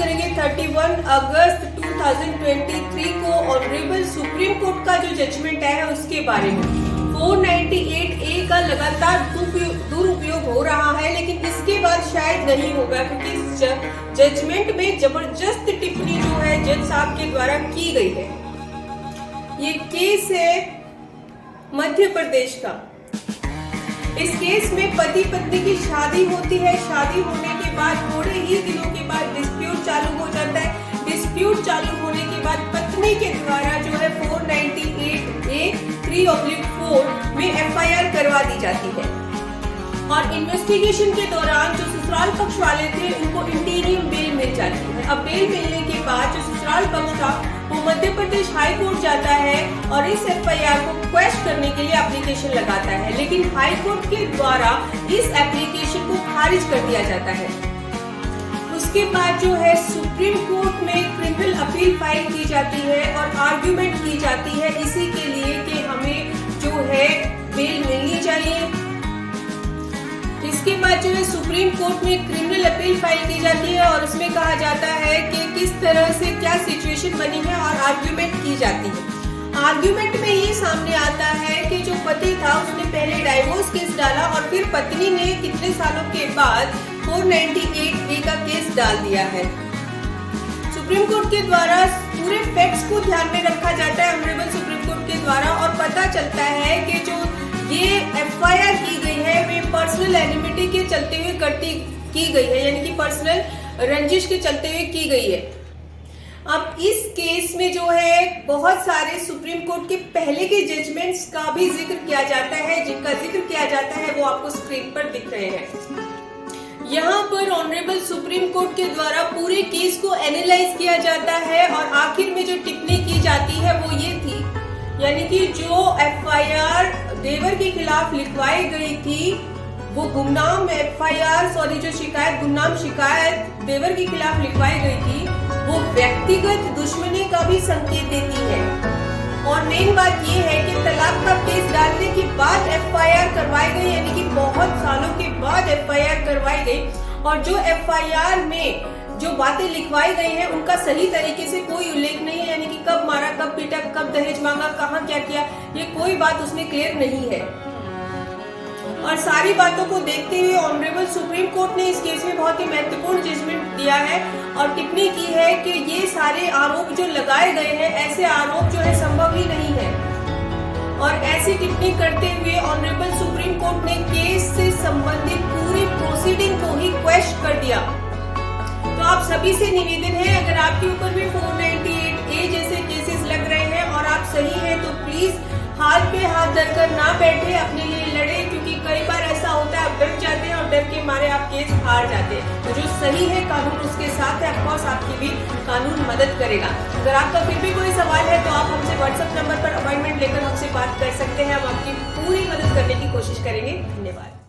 करेंगे 31 अगस्त 2023 को honourable supreme court का जो जजमेंट है उसके बारे में। 498A का लगातार दुरुपयोग हो रहा है, लेकिन इसके बाद शायद नहीं होगा, क्योंकि इस जजमेंट में जबरदस्त टिप्पणी जो है जज साहब के द्वारा की गई है। ये केस है मध्य प्रदेश का। इस केस में पति पत्नी की शादी होती है। शादी होने के बाद थोड़े ही दिनों के बाद डिस्प्यूट चालू हो जाता है। डिस्प्यूट चालू होने के बाद पत्नी के द्वारा जो है 498A3/4 में FIR करवा दी जाती है और इन्वेस्टिगेशन के दौरान जो ससुराल पक्ष वाले थे उनको इंटीरियम बेल मिल जाती है। अब बेल मिलने के बाद जो ससुराल पक्ष था वो मध्य प्रदेश हाई कोर्ट जाता है और इस FIR को क्वेश करने के लिए एप्लीकेशन लगाता है, लेकिन हाई कोर्ट के द्वारा इस एप्लीकेशन को खारिज कर दिया जाता है। उसके बाद जो है सुप्रीम कोर्ट में क्रिमिनल अपील फाइल की जाती है और आर्ग्यूमेंट की जाती है इसी के लिए कि हमें जो है बेल मिलनी चाहिए। इसके बाद जो है सुप्रीम कोर्ट में क्रिमिनल अपील फाइल की जाती है और उसमें कहा जाता है कि किस तरह से क्या सिचुएशन बनी है और आर्ग्यूमेंट की जाती है। आर्ग्यूमेंट में ये सामने आता है कि जो पति था उसने पहले डाइवोर्स केस डाला और फिर पत्नी ने कितने सालों के बाद 498A का केस डाल दिया है। सुप्रीम कोर्ट के द्वारा पूरे फैक्ट्स को ध्यान में रखा जाता है ऑनरेबल सुप्रीम कोर्ट के द्वारा और पता चलता है कि जो ये FIR की गई है वे पर्सनल एनिमिटी के चलते हुए की गई है, यानी कि पर्सनल रंजिश के चलते हुए की गई है। अब इस केस में जो है बहुत सारे सुप्रीम कोर्ट के पहले के जजमेंट्स का भी जिक्र किया जाता है, जिनका जिक्र किया जाता है वो आपको स्क्रीन पर दिख रहे हैं। यहाँ पर ऑनरेबल सुप्रीम कोर्ट के द्वारा पूरे केस को एनालाइज किया जाता है और आखिर में जो टिप्पणी की जाती है वो ये थी, यानी कि जो FIR देवर के खिलाफ लिखवाई गई थी वो गुमनाम शिकायत देवर के खिलाफ लिखवाई गई थी वो व्यक्तिगत दुश्मनी का भी संकेत देती है। और मेन बात ये है कि तलाक का केस डालने के बाद FIR करवाई गई, यानी कि बहुत सालों के बाद FIR करवाई गई और जो FIR में जो बातें लिखवाई गई हैं उनका सही तरीके से कोई उल्लेख नहीं है, यानी कि कब मारा, कब पीटा, कब दहेज मांगा, कहाँ क्या किया, ये कोई बात उसमें क्लियर नहीं है। और सारी बातों को देखते हुए ऑनरेबल सुप्रीम कोर्ट ने इस केस में बहुत ही महत्वपूर्ण जजमेंट दिया है और टिप्पणी की है कि ये सारे आरोप जो लगाए गए हैं ऐसे आरोप जो है संभव ही नहीं है। और ऐसी टिप्पणी करते हुए ऑनरेबल सुप्रीम कोर्ट ने केस से संबंधित पूरी प्रोसीडिंग को ही क्वेश कर दिया। तो आप सभी से निवेदन है, अगर आपके ऊपर भी 498A जैसे केसेस लग रहे हैं और आप सही हैं तो प्लीज हाथ पे हाथ धरकर ना बैठे, अपने लिए लड़े, क्योंकि कई बार ऐसा होता है आप डर जाते हैं और डर के मारे आप केस हार जाते हैं। तो जो सही है कानून उसके साथ है, ऑफकोर्स आपकी भी कानून मदद करेगा। अगर आपका फिर भी कोई सवाल है तो आप हमसे WhatsApp नंबर पर अपॉइंटमेंट लेकर हमसे बात कर सकते हैं। हम आपकी पूरी मदद करने की कोशिश करेंगे। धन्यवाद।